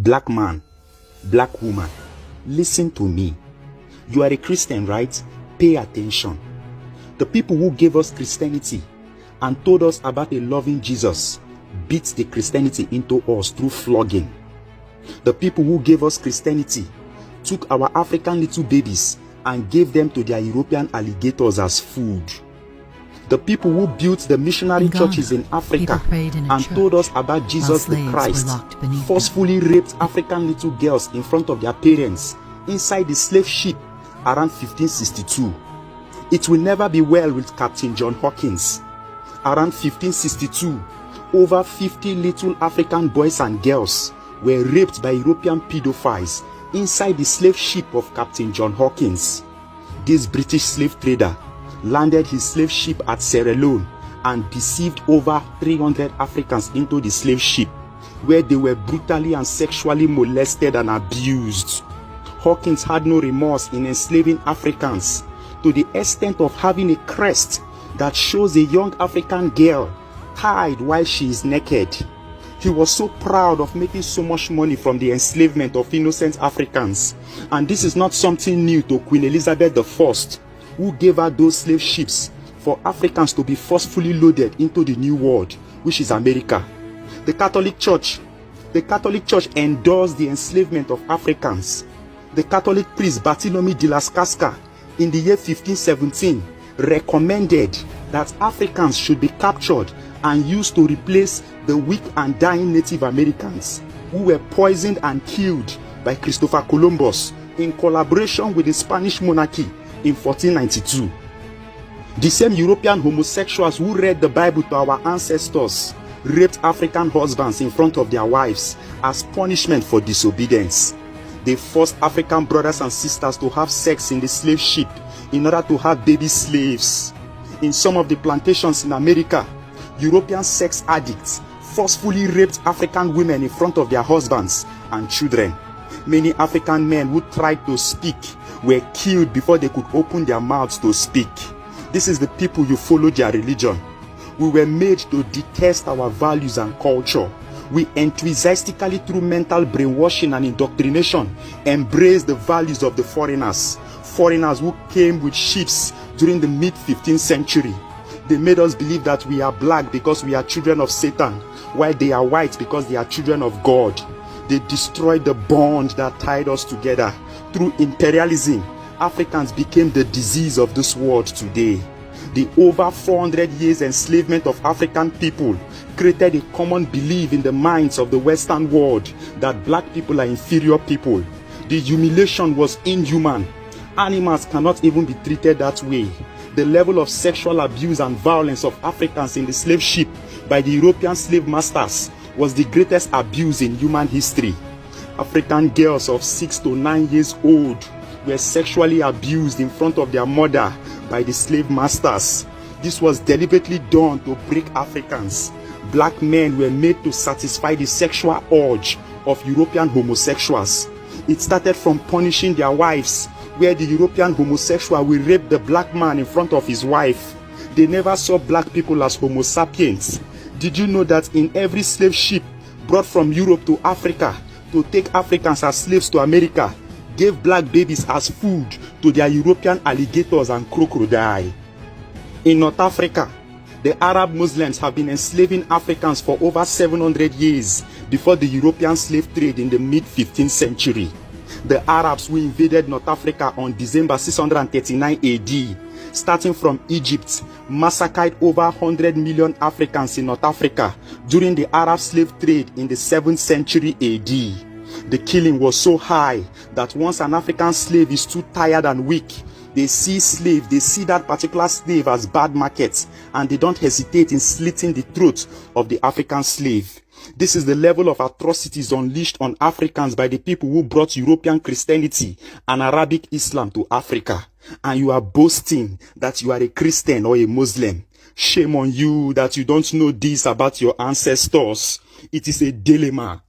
Black man, black woman, listen to me. You are a Christian, right? Pay attention. The people who gave us Christianity and told us about a loving Jesus beat the Christianity into us through flogging. The people who gave us Christianity took our African little babies and gave them to their European alligators as food. The people who built the missionary churches in Africa and told us about Jesus the Christ forcefully raped African little girls in front of their parents inside the slave ship around 1562. It will never be well with Captain John Hawkins. Around 1562, over 50 little African boys and girls were raped by European pedophiles inside the slave ship of Captain John Hawkins. This British slave trader landed his slave ship at Sierra Leone and deceived over 300 Africans into the slave ship, where they were brutally and sexually molested and abused. Hawkins had no remorse in enslaving Africans to the extent of having a crest that shows a young African girl tied while she is naked. He was so proud of making so much money from the enslavement of innocent Africans. And this is not something new to Queen Elizabeth I, who gave her those slave ships for Africans to be forcefully loaded into the New World, which is America. The Catholic Church endorsed the enslavement of Africans. The Catholic priest Bartholomew de las Cascas in the year 1517 recommended that Africans should be captured and used to replace the weak and dying Native Americans who were poisoned and killed by Christopher Columbus in collaboration with the Spanish monarchy in 1492. The same European homosexuals who read the Bible to our ancestors raped African husbands in front of their wives as punishment for disobedience. They forced African brothers and sisters to have sex in the slave ship in order to have baby slaves. In some of the plantations in America, European sex addicts forcefully raped African women in front of their husbands and children. Many African men who tried to speak were killed before they could open their mouths to speak. This is the people you follow their religion. We were made to detest our values and culture. We enthusiastically, through mental brainwashing and indoctrination, embrace the values of the foreigners who came with ships during the mid-15th century. They made us believe that we are black because we are children of Satan, while they are white because they are children of God. They destroyed the bond that tied us together. Through imperialism, Africans became the disease of this world today. The over 400 years enslavement of African people created a common belief in the minds of the Western world that black people are inferior people. The humiliation was inhuman. Animals cannot even be treated that way. The level of sexual abuse and violence of Africans in the slave ship by the European slave masters was the greatest abuse in human history. African girls of 6 to 9 years old were sexually abused in front of their mother by the slave masters. This was deliberately done to break Africans. Black men were made to satisfy the sexual urge of European homosexuals. It started from punishing their wives, where the European homosexual will rape the black man in front of his wife. They never saw black people as homo sapiens. Did you know that in every slave ship brought from Europe to Africa to take Africans as slaves to America, gave black babies as food to their European alligators and crocodile? In North Africa, the Arab Muslims have been enslaving Africans for over 700 years before the European slave trade in the mid-15th century. The Arabs who invaded North Africa on December 639 AD, starting from Egypt, massacred over 100 million Africans in North Africa during the Arab slave trade in the 7th century AD. The killing was so high that once an African slave is too tired and weak, they see that particular slave as bad market, and they don't hesitate in slitting the throat of the African slave. This is the level of atrocities unleashed on Africans by the people who brought European Christianity and Arabic Islam to Africa. And you are boasting that you are a Christian or a Muslim. Shame on you that you don't know this about your ancestors. It is a dilemma.